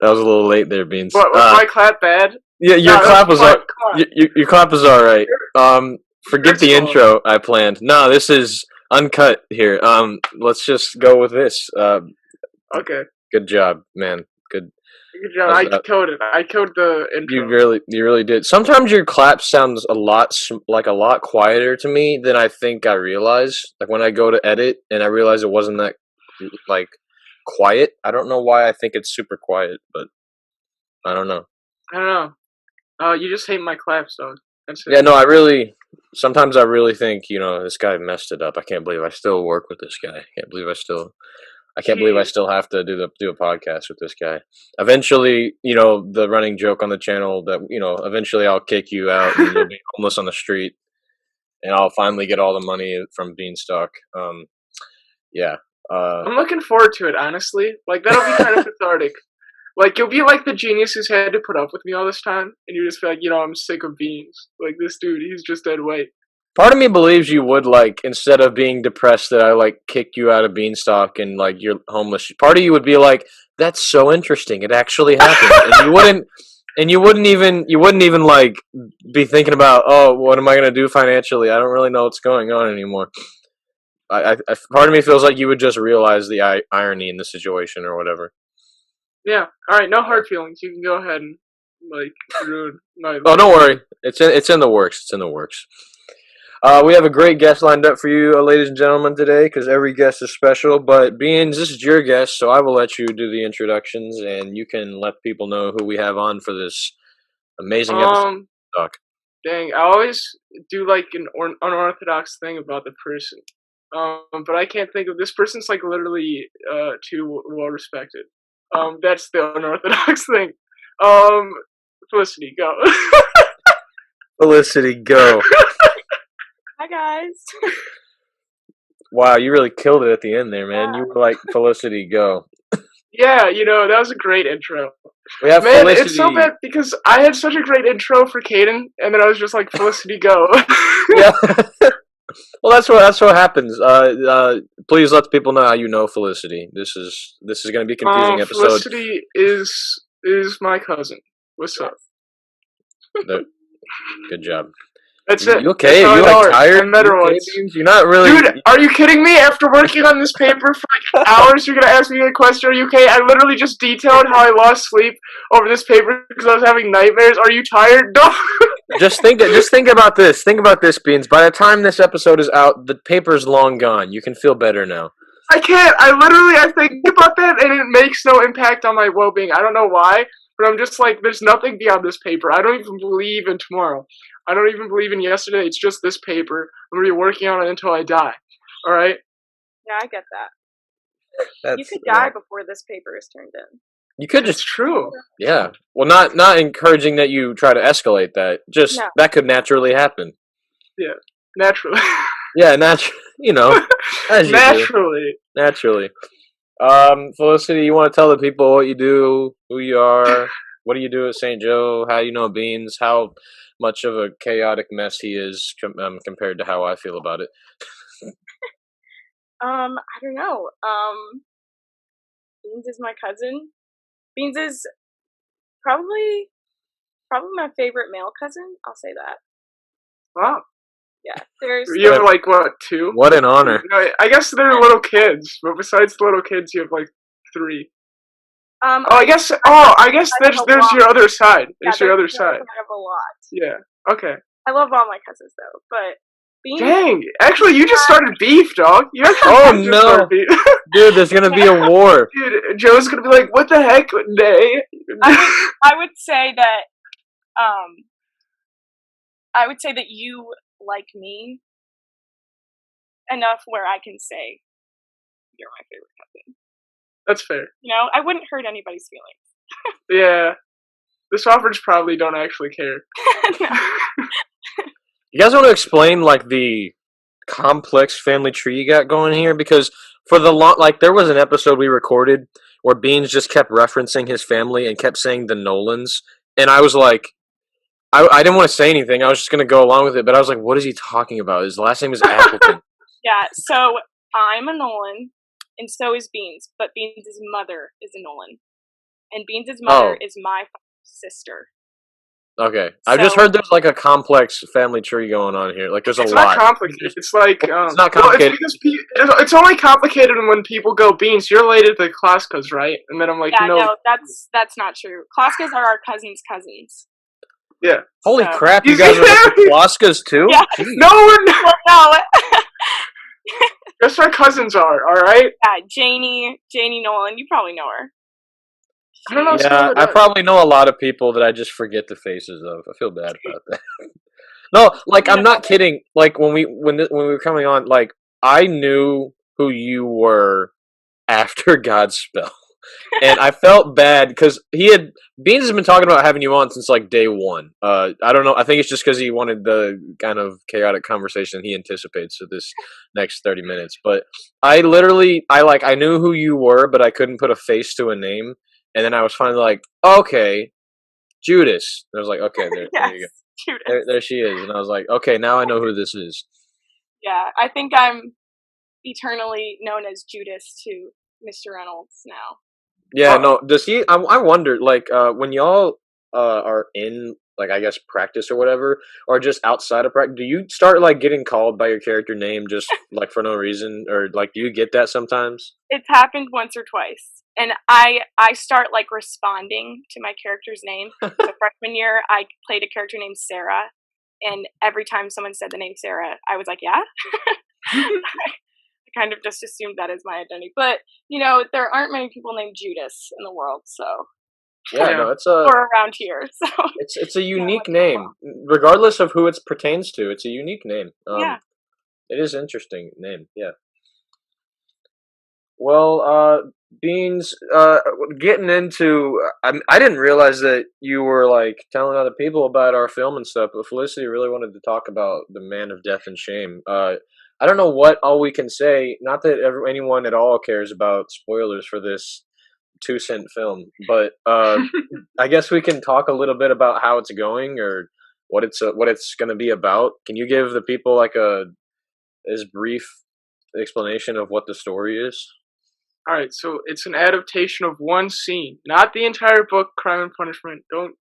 That was a little late there, Beans. What, was my clap bad? Yeah, your No, clap was come all, on, come on. your clap was all right. Forget the Yours intro I planned. No, this is uncut here. Let's just go with this. Okay. Good job, man. Good. Good job. I killed it. I killed the intro. You really did. Sometimes your clap sounds a lot quieter to me than I think I realize. Like when I go to edit and I realize it wasn't that like quiet. I don't know why I think it's super quiet, but I don't know. I don't know. You just hate my claps, dog. That's it. Yeah, no, sometimes I really think, this guy messed it up. I can't believe I still work with this guy. I can't believe I still have to do a podcast with this guy. Eventually, the running joke on the channel that, eventually I'll kick you out and you'll be homeless on the street and I'll finally get all the money from BeansTalk. Yeah. I'm looking forward to it, honestly. Like, that'll be kind of cathartic. Like, you'll be like the genius who's had to put up with me all this time, and you just feel like, I'm sick of Beans. Like, this dude, he's just dead weight. Part of me believes you would, like, instead of being depressed that I, like, kicked you out of BeansTalk and, like, you're homeless, part of you would be like, that's so interesting. It actually happened. And you wouldn't even, like, be thinking about, oh, what am I going to do financially? I don't really know what's going on anymore. Part of me feels like you would just realize the irony in the situation or whatever. Yeah. All right. No hard feelings. You can go ahead and ruin my. Oh, don't worry. It's in the works. It's in the works. We have a great guest lined up for you, ladies and gentlemen, today, because every guest is special. But Beans, this is your guest, so I will let you do the introductions, and you can let people know who we have on for this amazing episode. Dang, I always do an unorthodox thing about the person. But I can't think of this person's literally too well respected. That's the unorthodox thing. Felicity, go. Felicity, go. Hi guys. Wow, you really killed it at the end there, man. Yeah. You were like, Felicity, go. Yeah, that was a great intro. We have Man, Felicity. It's so bad because I had such a great intro for Caden, and then I was just like, Felicity, go. Yeah. Well, that's what happens. Please let the people know how you know Felicity. This is going to be a confusing episode. Felicity is my cousin. What's up? Good job. That's it. You okay? Are you tired? You're not really. Dude, are you kidding me? After working on this paper for hours, you're gonna ask me a question? Are you okay? I literally just detailed how I lost sleep over this paper because I was having nightmares. Are you tired? No. Just think about this. Think about this, Beans. By the time this episode is out, the paper's long gone. You can feel better now. I can't. I think about that, and it makes no impact on my well-being. I don't know why, but I'm just like, there's nothing beyond this paper. I don't even believe in tomorrow. I don't even believe in yesterday. It's just this paper. I'm going to be working on it until I die. All right? Yeah, I get that. You could die before this paper is turned in. You could just... It's true. Yeah. Well, not encouraging that you try to escalate that. Just, that could naturally happen. Yeah. Naturally. Yeah, as naturally. Naturally. Felicity, you want to tell the people what you do, who you are, what do you do at St. Joe, how you know Beans, how much of a chaotic mess he is compared to how I feel about it. I don't know. Beans is my cousin. Beans is probably my favorite male cousin. I'll say that. Wow. Yeah, there's. You have what, 2? What an honor. No, I guess they're little kids, but besides the little kids, you have 3. I guess there's your other side. There's your other side. I have a lot. Yeah. Okay. I love all my cousins though, but Beans. Dang! Actually, you just started beef, dog. You actually no, dude! There's gonna be a war. Dude, Joe's gonna be like, "What the heck, Nay?" I would say that. I would say that you like me enough where I can say you're my favorite cousin. That's fair. I wouldn't hurt anybody's feelings. Yeah. The Swafford's probably don't actually care. You guys want to explain, the complex family tree you got going here? Because for there was an episode we recorded where Beans just kept referencing his family and kept saying the Nolans. And I was like, I didn't want to say anything. I was just going to go along with it. But I was like, what is he talking about? His last name is Appleton. Yeah, so I'm a Nolan. And so is Beans, but Beans' mother is a Nolan. and Beans' mother Oh. is my sister. Okay, I've just So- heard there's like a complex family tree going on here. Like there's a It's lot. not complicated. It's like It's not well, complicated. it's because it's only complicated when people go Beans. You're related to the Klaskas, right? And then I'm like, Yeah, no. no, that's not true. Klaskas are our cousins' cousins. Yeah. Holy So- crap! You You guys see are that? Klaskas too. Yeah. Jeez. No, we're not. Well, no. Just our cousins are. All right. Yeah, Janie Nolan. You probably know her. I don't know. Yeah, Scola I does. probably know a lot of people that I just forget the faces of. I feel bad about that. No, like I'm not kidding. Like when we were coming on, like I knew who you were after Godspell, and I felt bad because Beans has been talking about having you on since like day one. I don't know. I think it's just because he wanted the kind of chaotic conversation he anticipates for this next 30 minutes. But I knew who you were, but I couldn't put a face to a name. And then I was finally like, okay, Judas. And I was like, okay, there you go. Judas. There she is. And I was like, okay, now I know who this is. Yeah, I think I'm eternally known as Judas to Mr. Reynolds now. Yeah, no, does he? I wonder, like, when y'all are in, like, I guess practice or whatever, or just outside of practice, do you start like getting called by your character name just like for no reason, or like do you get that sometimes? It's happened once or twice, and I start like responding to my character's name. The freshman year, I played a character named Sarah, and every time someone said the name Sarah, I was like, yeah. I kind of just assumed that as my identity, but you know, there aren't many people named Judas in the world, so Yeah, Yeah. no, it's or around here. So a unique name, regardless of who it pertains to. It's a unique name. yeah. It is interesting name. Yeah. Well, Beans, getting into, I didn't realize that you were like telling other people about our film and stuff, but Felicity really wanted to talk about The Man of Death and Shame. I don't know what all we can say. Not that anyone at all cares about spoilers for this 2 cent film, but I guess we can talk a little bit about how it's going or what it's going to be about. Can you give the people like as brief explanation of what the story is? All right. So it's an adaptation of one scene, not the entire book. Crime and Punishment. Don't.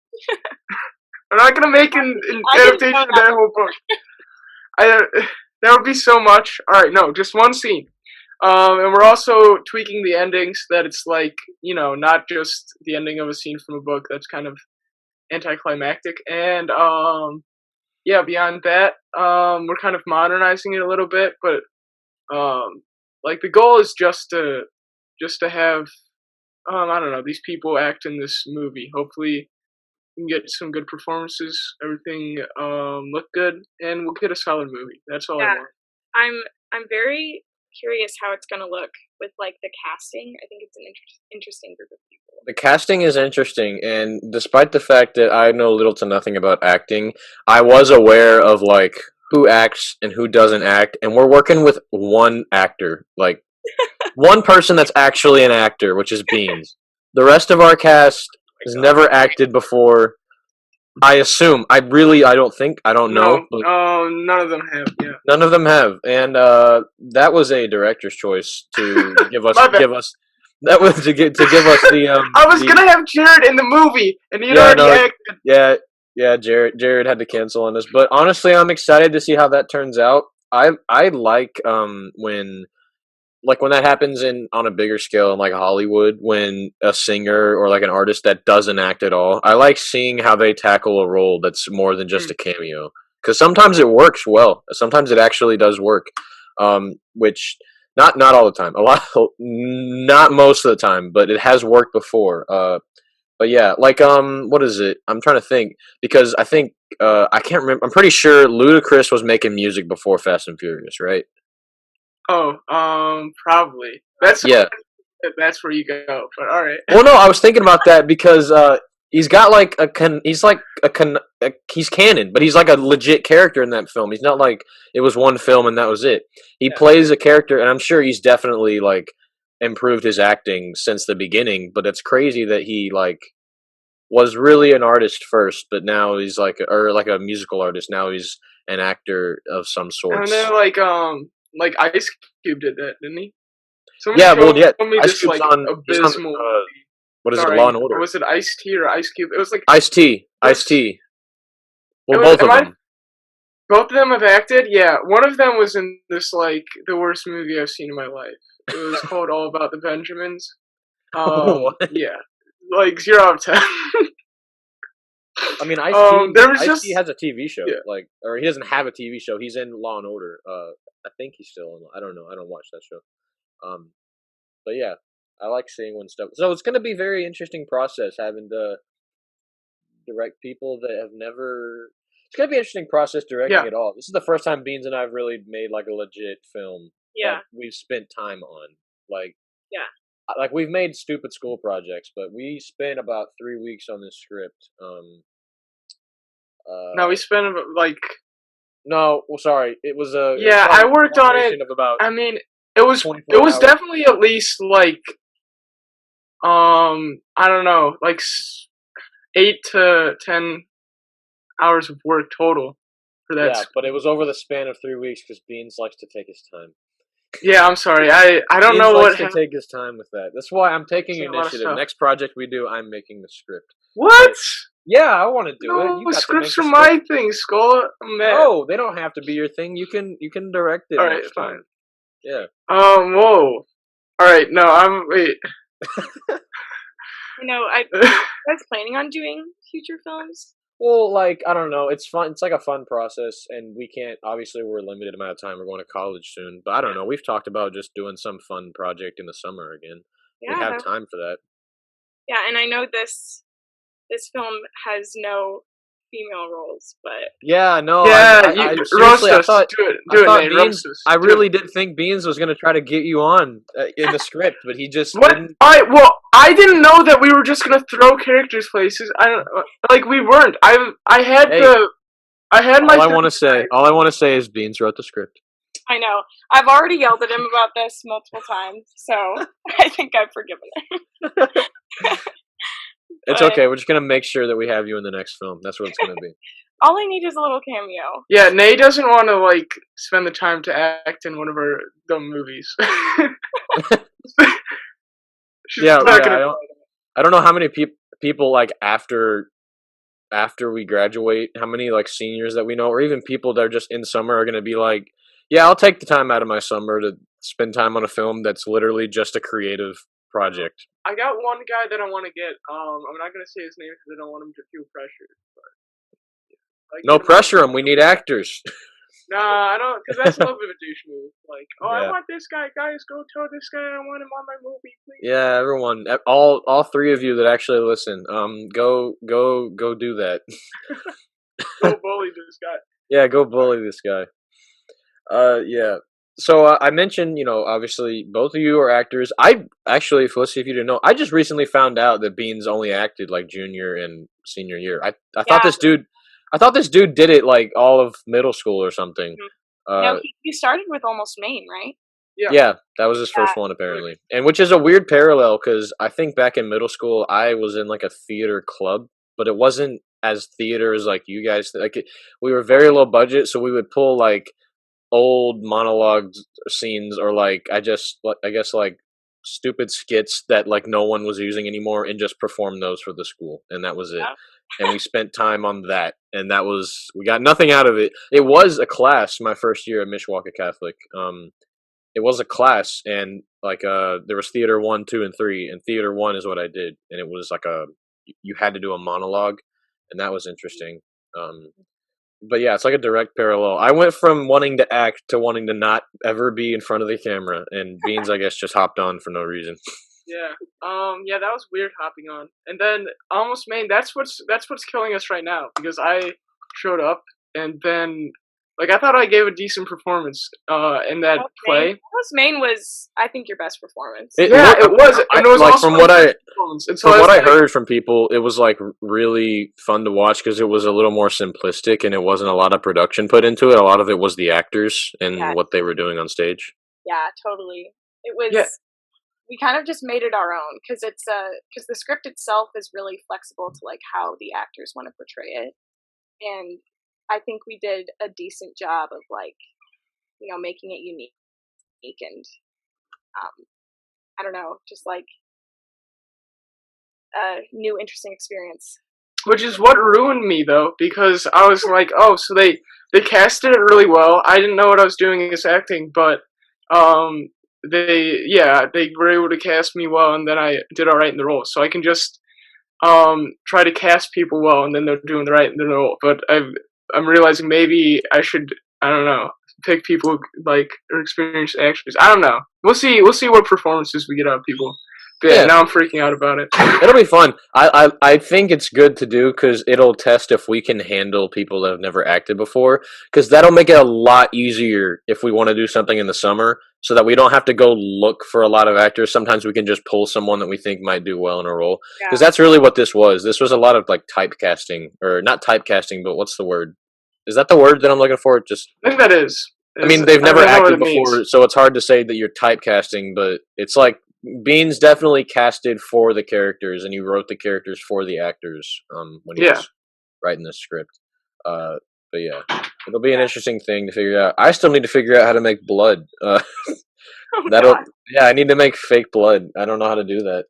I'm not gonna make an adaptation of that whole book. That would be so much. All right. No, just one scene. And we're also tweaking the ending so that it's like, you know, not just the ending of a scene from a book that's kind of anticlimactic. And yeah, beyond that, we're kind of modernizing it a little bit, but like the goal is just to have I don't know, these people act in this movie. Hopefully we can get some good performances, everything look good, and we'll get a solid movie. That's all I want. I'm very curious how it's gonna look with like the casting. I think it's an interesting group of people. The casting is interesting, and despite the fact that I know little to nothing about acting, I was aware of like who acts and who doesn't act, and we're working with one actor, like one person that's actually an actor, which is Beans. The rest of our cast has never acted before. I assume. I don't know. But None of them have. Yeah. none of them have, and that was a director's choice to give us My bad. that was to give us the. I was gonna have Jared in the movie, and he'd Yeah, already no, acted. Yeah. Jared had to cancel on this, but honestly, I'm excited to see how that turns out. I like when that happens on a bigger scale in like Hollywood, when a singer or like an artist that doesn't act at all. I like seeing how they tackle a role that's more than just a cameo, because sometimes it works well. Sometimes it actually does work, which not all the time. Not most of the time, but it has worked before. But yeah, like what is it? I'm trying to think, because I think I can't remember. I'm pretty sure Ludacris was making music before Fast and Furious, right? Oh, probably. That's where you go. But all right. Well, no, I was thinking about that because he's got like he's canon, but he's like a legit character in that film. He's not like it was one film and that was it. He plays a character, and I'm sure he's definitely like improved his acting since the beginning. But it's crazy that he like was really an artist first, but now he's like a musical artist. Now he's an actor of some sort. And then like Ice Cube did that, didn't he? Yeah, well, yeah. Told me Ice this Cube's like on abysmal. What is it? Sorry, Law and Order. was it Ice T or Ice Cube? It was like Ice-T. Yes. Ice-T. Well, It was- both of am I- them. Both of them have acted. Yeah, one of them was in this like the worst movie I've seen in my life. It was called All About the Benjamins. What? Yeah, like 0 out of 10. I mean, Ice-T, there was Ice-T just has a TV show, yeah. like, or he doesn't have a TV show. He's in Law and Order. I think he's still in. I don't know. I don't watch that show. But yeah, I like seeing when stuff. So it's going to be a very interesting process having to direct people that have never. It's going to be an interesting process directing Yeah. it all. This is the first time Beans and I have really made like a legit film Yeah. that we've spent time on. Like, Yeah. Like we've made stupid school projects, but we spent about 3 weeks on this script. No, we spent like No, well, sorry, it was a. It was yeah. I probably a worked on it. combination of about. I mean, it was 24 hours. definitely at least like I don't know, like 8 to 10 hours of work total for that. Yeah, but it was over the span of 3 weeks because Beans likes to take his time. Yeah, I'm sorry. I don't Beans know likes what to happened. take his time with that. That's why I'm taking It's a lot of initiative. stuff. Next project we do, I'm making the script. What? Yeah, I want to do it. No, You got scripts to are make the my script. thing, Scola. I'm mad. No, they don't have to be your thing. You can direct it. All right, next fine. time. Yeah. Whoa. All right, no, wait. You know, I was planning on doing future films. Well, like, I don't know. It's fun. It's like a fun process, and we can't. Obviously, we're a limited amount of time. We're going to college soon, but I don't know. We've talked about just doing some fun project in the summer again. Yeah, We have time for that. Yeah, and I know this film has no female roles, but Yeah, no. Yeah, I roast seriously, I us. thought. Do it, I thought Nate. Beans. Roast us. I Do really it. did think Beans was going to try to get you on in the script, but he just What? didn't. I didn't know that we were just gonna throw characters places. I don't like we weren't. I had Hey, my. All I want to say is Beans wrote the script. I know. I've already yelled at him about this multiple times, so I think I've forgiven him. It's But okay. We're just gonna make sure that we have you in the next film. That's what it's gonna be. all I need is a little cameo. Yeah, Nate doesn't want to like spend the time to act in one of our dumb movies. She's Yeah, not gonna. I don't know how many people like after we graduate, how many like seniors that we know, or even people that are just in summer are gonna be like, yeah, I'll take the time out of my summer to spend time on a film that's literally just a creative project. I got one guy that I want to get. I'm not gonna say his name because I don't want him to feel pressured. But like, No pressure him. We need actors. Nah, I don't, because that's a little bit of a douche move. Like, I Yeah. want this guy. Guys, go tell this guy I want him on my movie, please. Yeah, everyone, all three of you that actually listen, go do that. Go bully this guy. Yeah, go bully this guy. Yeah. So I mentioned, obviously both of you are actors. I actually, Felicity, if you didn't know, I just recently found out that Beans only acted like junior and senior year. I thought this dude did it like all of middle school or something. No, he started with Almost Maine, right? Yeah, that was his first one apparently, and which is a weird parallel because I think back in middle school I was in like a theater club, but it wasn't as theater as like you guys. We were very low budget, so we would pull like old monologue scenes or like I guess like stupid skits that like no one was using anymore and just perform those for the school, and that was it. Yeah. And we spent time on that, and we got nothing out of it. It was a class my first year at Mishawaka Catholic. It was a class, and like there was theater 1, 2, and 3, and theater 1 is what I did, and it was like you had to do a monologue, and that was interesting. But yeah, it's like a direct parallel. I went from wanting to act to wanting to not ever be in front of the camera, and Beans, I guess, just hopped on for no reason. Yeah. Yeah, that was weird hopping on. And then Almost Maine, that's what's killing us right now because I showed up and then like I thought I gave a decent performance in that play. Almost Maine was, I think, your best performance. It was. And it was like also from what I I heard from people, it was like really fun to watch because it was a little more simplistic and it wasn't a lot of production put into it. A lot of it was the actors and what they were doing on stage. Yeah, totally. It was. Yeah. We kind of just made it our own because the script itself is really flexible to like how the actors want to portray it, and I think we did a decent job of like, making it unique and I don't know, just like a new interesting experience. Which is what ruined me, though, because I was like, oh, so they casted it really well. I didn't know what I was doing as acting, but they were able to cast me well, and then I did all right in the role. So I can just try to cast people well, and then they're doing right in the role. But I'm realizing maybe I should, I don't know, pick people like or experienced actors. I don't know. We'll see what performances we get out of people. But yeah, now I'm freaking out about it. It'll be fun. I think it's good to do because it'll test if we can handle people that have never acted before. Because that'll make it a lot easier if we want to do something in the summer, so that we don't have to go look for a lot of actors. Sometimes we can just pull someone that we think might do well in a role. Because that's really what this was. This was a lot of like typecasting, or not typecasting, but what's the word? Is that the word that I'm looking for? Just I think that is. I mean, they've never acted before, so it's hard to say that you're typecasting, but it's like Beans definitely casted for the characters, and he wrote the characters for the actors when he was writing the script. But yeah, it'll be an interesting thing to figure out. I still need to figure out how to make blood. I need to make fake blood. I don't know how to do that.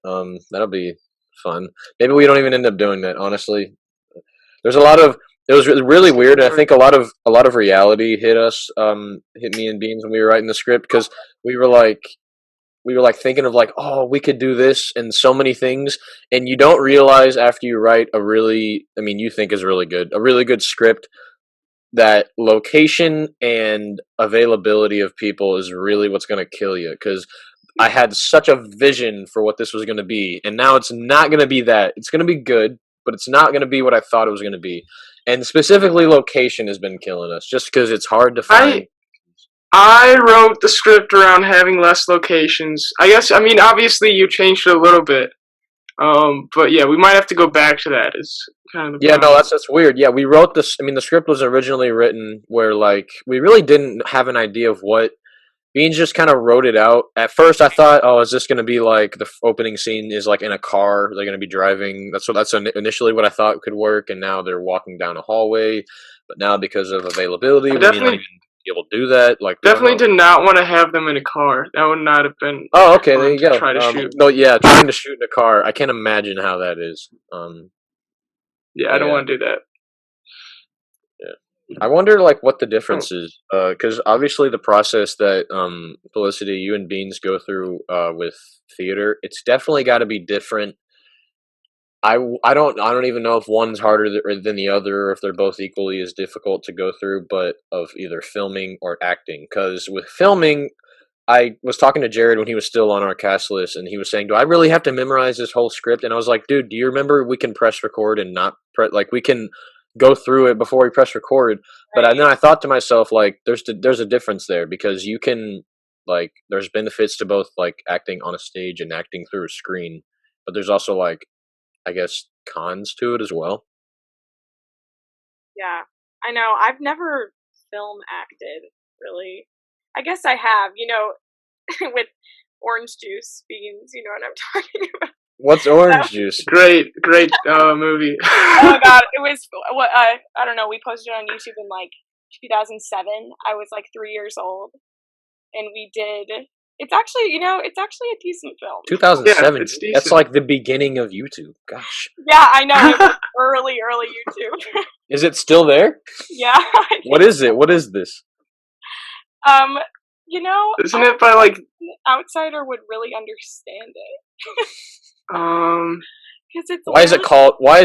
That'll be fun. Maybe we don't even end up doing that. Honestly, there's a lot of. It was really weird, and I think a lot of reality hit me and Beans when we were writing the script, because we were like thinking of like, oh, we could do this and so many things, and you don't realize after you write you think is a really good script, that location and availability of people is really what's going to kill you. Because I had such a vision for what this was going to be, and now it's not going to be that. It's going to be good, but it's not going to be what I thought it was going to be. And specifically, location has been killing us, just because it's hard to find. I wrote the script around having less locations. Obviously you changed it a little bit. But yeah, we might have to go back to that. Is kind of the problem. That's weird. Yeah, we wrote this. I mean, the script was originally written where like we really didn't have an idea of what. Beans just kind of wrote it out. At first, I thought, oh, is this going to be like the opening scene is like in a car? They're going to be driving. That's initially what I thought could work, and now they're walking down a hallway. But now, because of availability, we may not even be able to do that. Like, definitely did not want to have them in a car. That would not have been. Oh, okay, there you go. Try to shoot. No, yeah, trying to shoot in a car. I can't imagine how that is. I don't want to do that. I wonder, like, what the difference is, because obviously the process that Felicity, you and Beans go through with theater, it's definitely got to be different. I don't even know if one's harder than the other, or if they're both equally as difficult to go through, but of either filming or acting. Because with filming, I was talking to Jared when he was still on our cast list, and he was saying, "Do I really have to memorize this whole script?" And I was like, "Dude, do you remember we can press record and not we can." Go through it before we press record, but then I thought to myself, like, there's a difference there, because you can, like, there's benefits to both, like, acting on a stage and acting through a screen, but there's also, like, I guess, cons to it as well. Yeah, I know. I've never film acted, really. I guess I have, with Orange Juice, Beans, you know what I'm talking about. What's Orange Juice? Great movie. Oh my god, it was I don't know. We posted it on YouTube in like 2007. I was like 3 years old, and we did. It's actually a decent film. 2007. Yeah, that's like the beginning of YouTube. Gosh. Yeah, I know. It was early YouTube. Is it still there? Yeah. What is it? What is this? Isn't it by like an outsider would really understand it. Because it's why is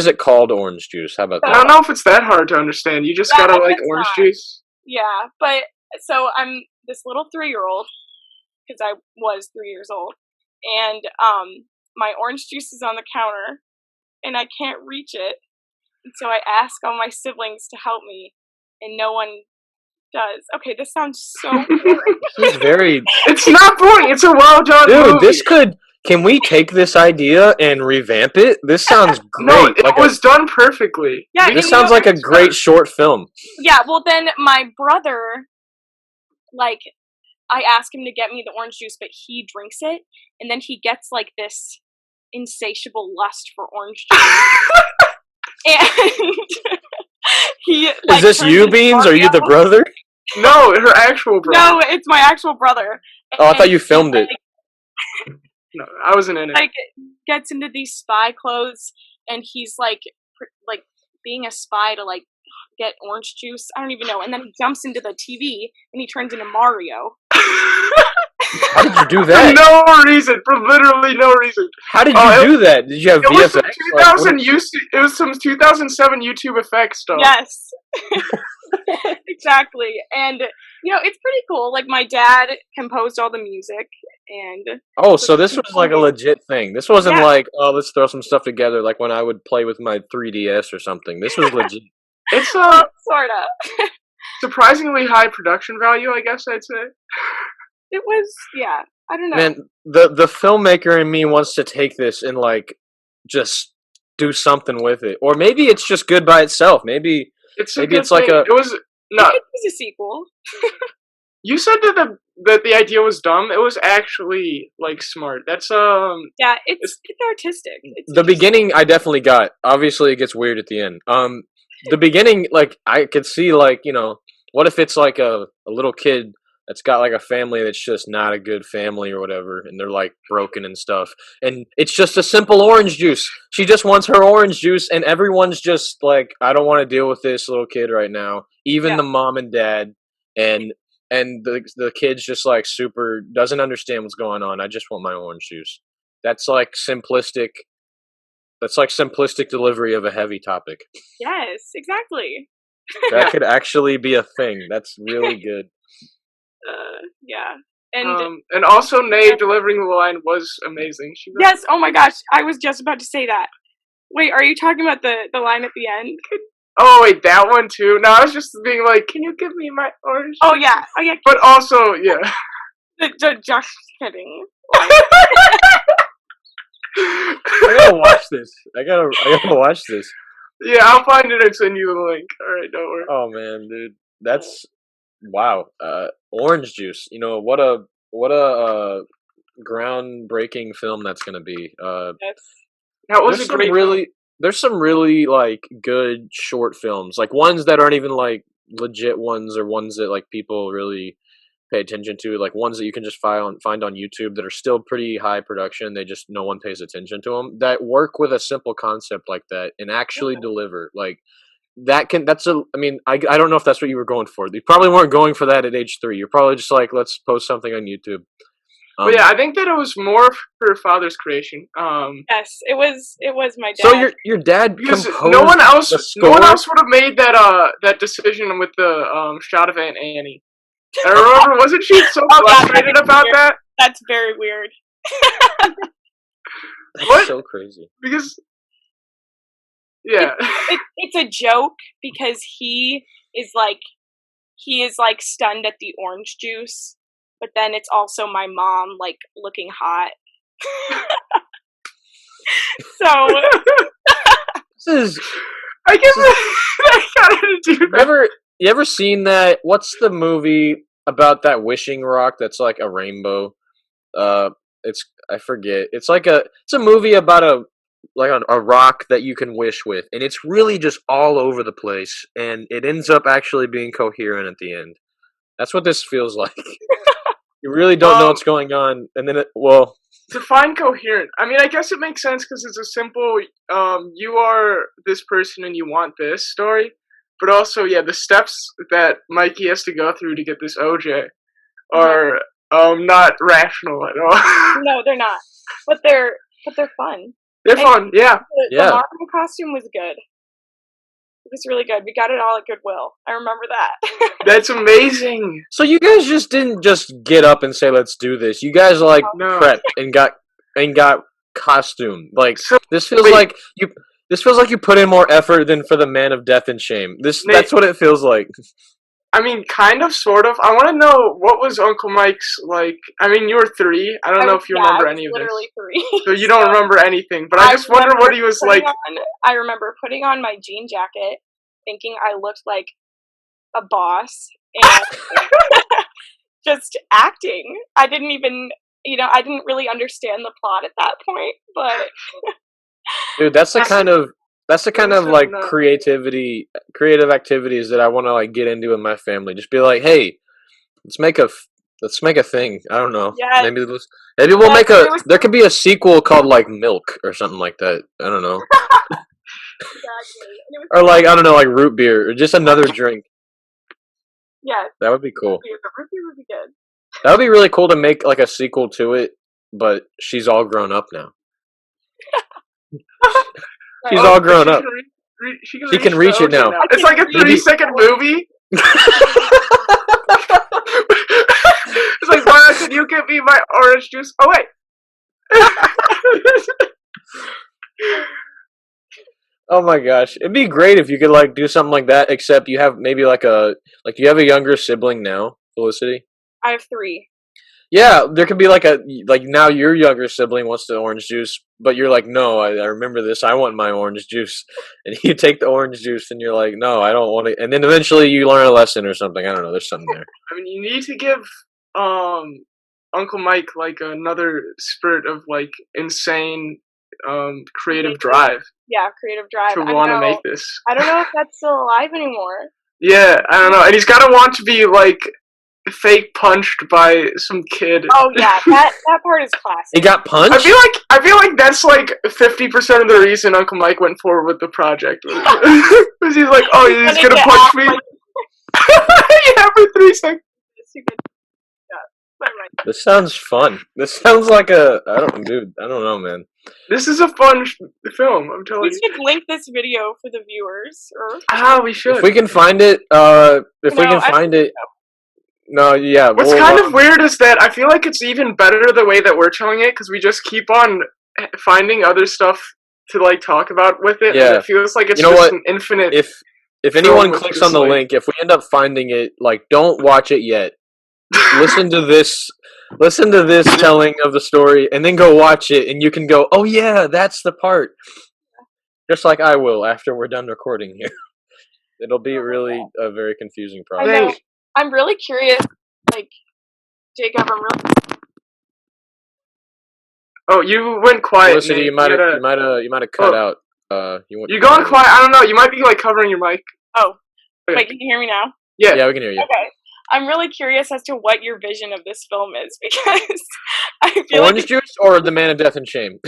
it called Orange Juice? How about that? I don't know if it's that hard to understand. You just gotta like orange juice. Yeah, but so I'm this little 3-year-old, because I was 3 years old, and my orange juice is on the counter, and I can't reach it, and so I ask all my siblings to help me, and no one does. Okay, this sounds so boring. It's not boring. It's a well done movie. Dude, can we take this idea and revamp it? This sounds great. No, it was done perfectly. Yeah, this sounds like a great short film. Yeah, well then my brother, like, I ask him to get me the orange juice, but he drinks it, and then he gets like this insatiable lust for orange juice. And he is this you, Beans? Are you the brother? No, her actual brother. No, it's my actual brother. Oh, I thought you filmed it. No, I wasn't in it. Like, gets into these spy clothes, and he's like being a spy to like get orange juice. I don't even know. And then he jumps into the TV and he turns into Mario. How did you do For that? no reason. For literally no reason. How did you do that? Did you have It was VFX? some it was some 2007 YouTube effects stuff. Yes. Exactly. And, you know, it's pretty cool. Like, my dad composed all the music, and... Oh, so this was like a legit thing. This wasn't like, oh, let's throw some stuff together, like when I would play with my 3DS or something. This was legit. It's sort of. surprisingly high production value, I guess I'd say. It was, yeah. I don't know. Man, the filmmaker in me wants to take this and like just do something with it, or maybe it's just good by itself. Maybe it's like a. It was no. It was a sequel. You said that the idea was dumb. It was actually like smart. That's Yeah, it's artistic. The beginning I definitely got. Obviously, it gets weird at the end. The beginning, like I could see, like, you know, what if it's like a little kid that's got like a family that's just not a good family or whatever, and they're like broken and stuff, and it's just a simple orange juice. She just wants her orange juice, and everyone's just like, I don't want to deal with this little kid right now. Even the mom and dad, and the kid's just like super doesn't understand what's going on. I just want my orange juice. That's like simplistic. That's like simplistic delivery of a heavy topic. Yes, exactly. That could actually be a thing. That's really good. Yeah. And also Nay delivering the line was amazing. Yes, oh my gosh, I was just about to say that. Wait, are you talking about the line at the end? Oh wait, that one too? No, I was just being like, can you give me my orange? Oh yeah. But also, yeah. Just kidding. I gotta watch this. I gotta watch this. Yeah, I'll find it and send you the link. Alright, don't worry. Oh man, dude. That's wow. Orange juice. You know, what a groundbreaking film that's gonna be. That was a great film. There's some really like good short films, like ones that aren't even like legit ones, or ones that like people really pay attention to, like ones that you can just find on YouTube that are still pretty high production. They just no one pays attention to them. That work with a simple concept like that and actually deliver like that. I mean, I don't know if that's what you were going for. You probably weren't going for that at age 3. You're probably just like, let's post something on YouTube. But yeah, I think that it was more her father's creation. Yes, it was my dad. So your dad composed no one else would have made that decision with the shot of Aunt Annie. I remember, wasn't she so frustrated about that? That's very weird. That's so crazy. Because yeah, it's a joke because he is like stunned at the orange juice. But then it's also my mom, like, looking hot. So... I guess I gotta do that. You ever seen that? What's the movie about that wishing rock that's like a rainbow? I forget. It's a movie about a rock that you can wish with. And it's really just all over the place. And it ends up actually being coherent at the end. That's what this feels like. You really don't know what's going on, and then define coherent. I mean, I guess it makes sense because it's a simple, you are this person and you want this story, but also, yeah, the steps that Mikey has to go through to get this OJ are not rational at all. No, they're not, but they're fun. They're fun, yeah. The Mario costume was good. It was really good. We got it all at Goodwill. I remember that. That's amazing. So you guys just didn't just get up and say, "Let's do this." You guys prepped and got costume. Like this feels like you put in more effort than for the Man of Death and Shame. That's what it feels like. I mean, kind of, sort of. I want to know, what was Uncle Mike's like? I mean, you were 3. I don't know if you remember any of this. Literally 3. So you don't remember anything. But I just wonder what he was like. I remember putting on my jean jacket, thinking I looked like a boss, and just acting. I didn't even, I didn't really understand the plot at that point. But dude, that's the kind of like creative activities that I want to like get into in my family. Just be like, hey, let's make a Let's make a thing. I don't know. Yeah. Maybe we'll make a. There could be a sequel called like Milk or something like that. I don't know. Exactly. Or like I don't know, like root beer or just another drink. Yes. That would be cool. The root beer would be good. That would be really cool to make like a sequel to it, but she's all grown up now. She's all grown up. She can reach it now. It's like a 3-second movie. It's like, why could you give me my orange juice? Oh wait. Oh my gosh, it'd be great if you could like do something like that. Except you have maybe like you have a younger sibling now, Felicity. I have 3. Yeah, there could be like now your younger sibling wants the orange juice, but you're like, no, I remember this. I want my orange juice, and you take the orange juice, and you're like, no, I don't want it. And then eventually you learn a lesson or something. I don't know. There's something there. I mean, you need to give Uncle Mike like another spurt of like insane creative drive. Yeah, creative drive. To want to make this. I don't know if that's still alive anymore. Yeah, I don't know. And he's gotta want to be like fake punched by some kid. Oh yeah, that part is classic. He got punched? I feel like that's like 50% of the reason Uncle Mike went forward with the project. Because he's like, oh, he's gonna punch me. Yeah, for 3 seconds. This sounds fun. This sounds like I don't know, man. This is a fun film, I'm telling you. We should link this video for the viewers. We should. If we can find it, No, yeah. What's kind of weird is that I feel like it's even better the way that we're telling it, because we just keep on finding other stuff to like talk about with it. Yeah. And it feels like it's just an infinite. If anyone clicks on the link, if we end up finding it, like, don't watch it yet. Listen to this telling of the story, and then go watch it, and you can go, oh yeah, that's the part. Just like I will after we're done recording here. It'll be really a very confusing process. I'm really curious, like, Jacob, I'm really... Oh, you went quiet. Felicity, you might have cut out. You're going quiet. I don't know. You might be like covering your mic. Oh, okay. Wait, can you hear me now? Yeah, we can hear you. Okay. I'm really curious as to what your vision of this film is, because I feel Orange Juice or The Man of Death and Shame?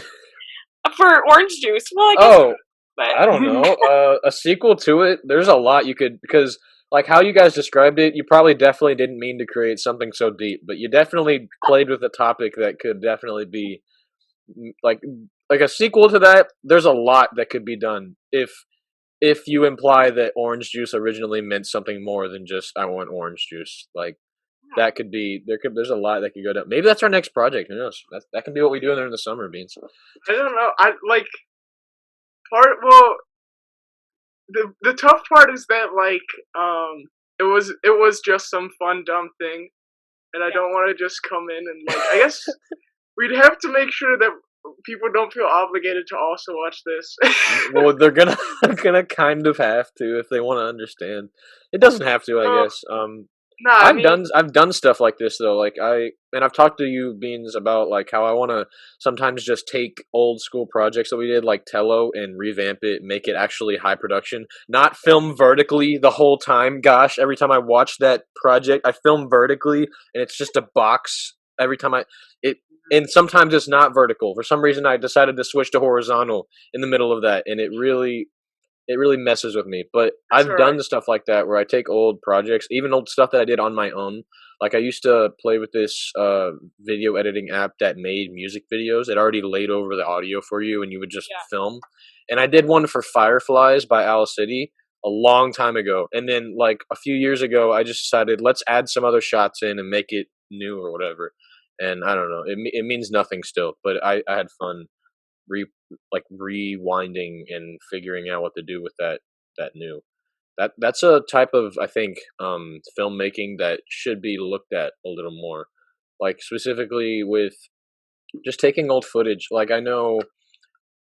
For Orange Juice. Well, I don't know. A sequel to it, there's a lot you could, because like how you guys described it, you probably definitely didn't mean to create something so deep, but you definitely played with a topic that could definitely be like a sequel to that. There's a lot that could be done if you imply that orange juice originally meant something more than just I want orange juice. Like that could be there's a lot that could go down. Maybe that's our next project. Who knows? That can be what we do in the summer, Beans. I don't know. The tough part is that like it was just some fun dumb thing, and I don't want to just come in and like I guess we'd have to make sure that people don't feel obligated to also watch this. Well, they're gonna kind of have to if they want to understand. It doesn't have to, I guess. I've done stuff like this though. Like I've talked to you, Beans, about like how I want to sometimes just take old school projects that we did, like Tello, and revamp it, make it actually high production, not film vertically the whole time. Gosh, every time I watch that project, I film vertically, and it's just a box every time and sometimes it's not vertical. For some reason, I decided to switch to horizontal in the middle of that, and it really messes with me. But I've done stuff like that where I take old projects, even old stuff that I did on my own. Like I used to play with this video editing app that made music videos. It already laid over the audio for you, and you would just film. And I did one for Fireflies by Owl City a long time ago. And then like a few years ago, I just decided let's add some other shots in and make it new or whatever. And I don't know, it means nothing still, but I had fun rewinding and figuring out what to do with that new. That's a type of, I think, filmmaking that should be looked at a little more. Like specifically with just taking old footage. Like I know,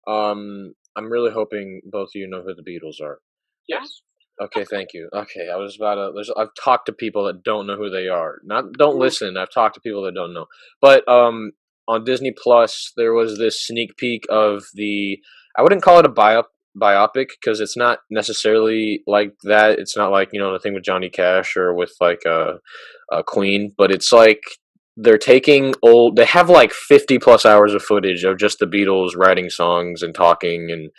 I'm really hoping both of you know who the Beatles are. Yes. Okay, thank you. Okay, I was about to. I've talked to people that don't know who they are. Don't listen. I've talked to people that don't know. But on Disney Plus, there was this sneak peek of the. I wouldn't call it a biopic because it's not necessarily like that. It's not like the thing with Johnny Cash or with like a Queen, but it's like they're taking old. They have like 50+ hours of footage of just the Beatles writing songs and talking and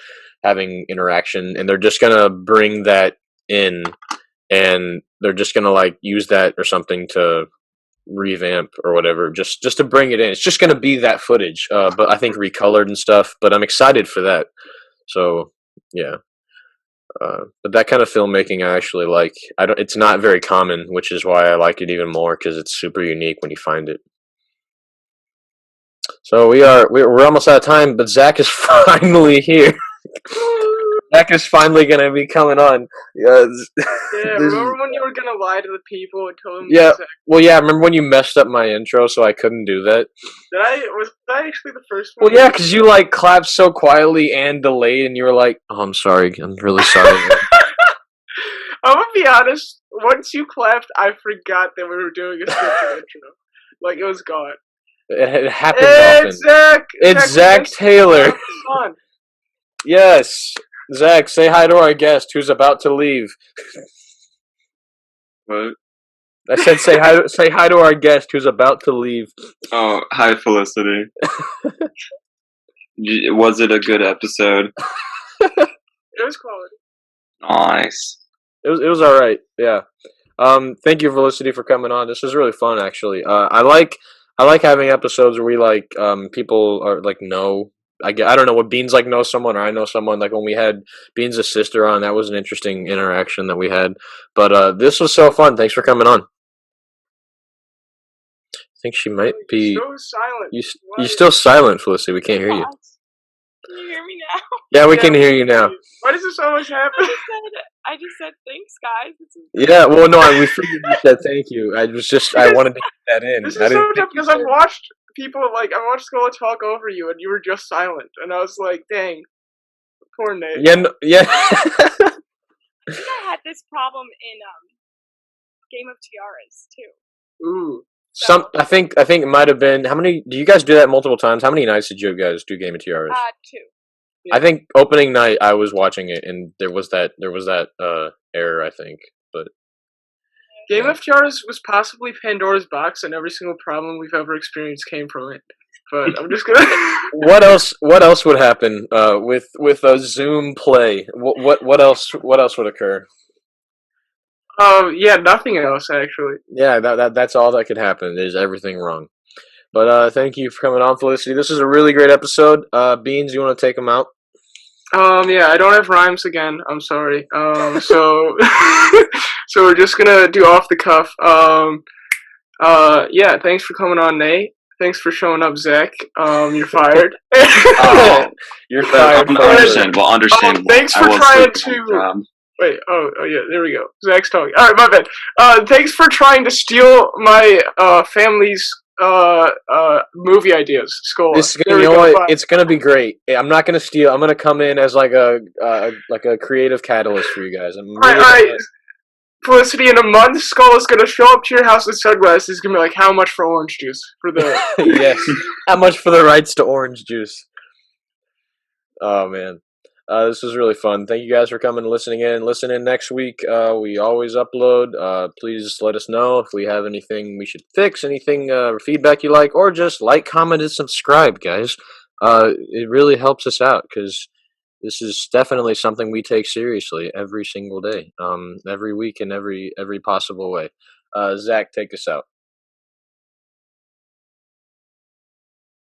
having interaction, and they're just gonna bring that in, and they're just gonna like use that or something to revamp or whatever, just to bring it in. It's just gonna be that footage, but I think recolored and stuff. But I'm excited for that. So yeah. But that kind of filmmaking I actually like. I don't. It's not very common, which is why I like it even more because it's super unique when you find it. So we're almost out of time, but Zach is finally here. Zach is finally gonna be coming on. Yeah, remember when you were gonna lie to the people and tell them? Yeah, well, yeah. Remember when you messed up my intro, so I couldn't do that? Was that actually the first one? Well, yeah, because you like clapped so quietly and delayed, and you were like, "Oh, I'm sorry. I'm really sorry." I'm gonna be honest. Once you clapped, I forgot that we were doing a scripted intro. Like it was gone. It happens often. Zach. It's Zach Taylor. Yes, Zach. Say hi to our guest who's about to leave. What? I said say hi. Say hi to our guest who's about to leave. Oh, hi, Felicity. Was it a good episode? It was quality. Nice. It was all right. Yeah. Thank you, Felicity, for coming on. This was really fun, actually. I like having episodes where we like people are like know. I don't know what Beans like know someone or I know someone. Like when we had Beans' sister on, that was an interesting interaction that we had. But this was so fun. Thanks for coming on. I think she might be. So silent. You're still silent, Felicity. We can't hear you. Can you hear me now? Yeah, we can hear you now. Why does this always happen? I just said thanks, guys. Yeah, well, no, we figured you said thank you. I wanted to get that in. This is so tough because I've watched people I watched Scola talk over you, and you were just silent, and I was like, dang, poor Nate. Yeah. I think I had this problem in Game of Tiaras too. Ooh. I think it might have been. How many? Do you guys do that multiple times? How many nights did you guys do Game of Tiaras? 2. Yeah. I think opening night I was watching it, and there was that error. I think, but Game of Tiaras was possibly Pandora's box, and every single problem we've ever experienced came from it. But I'm just gonna. What else would happen with a Zoom play? What else would occur? Yeah, nothing else actually. Yeah, that's all that could happen. Is everything wrong? But thank you for coming on, Felicity. This is a really great episode. Beans, you want to take them out? Yeah, I don't have rhymes again. I'm sorry. So so we're just gonna do off the cuff. Yeah, thanks for coming on, Nate. Thanks for showing up, Zach. You're fired. You're fired. Understandable. Thanks for trying to. Wait, oh yeah, there we go. Zach's talking. Alright, my bad. Thanks for trying to steal my family's movie ideas, Scola. It's gonna be great. I'm not gonna steal. I'm gonna come in as like a creative catalyst for you guys. Alright. Felicity, in a month, Scola's gonna show up to your house with sunglasses. He's gonna be like, how much for orange juice? For the Yes. How much for the rights to orange juice? Oh man. This was really fun. Thank you guys for coming and listening in. Listen in next week. We always upload. Please let us know if we have anything we should fix, anything feedback you like, or just like, comment, and subscribe, guys. It really helps us out because this is definitely something we take seriously every single day, every week in every possible way. Zach, take us out.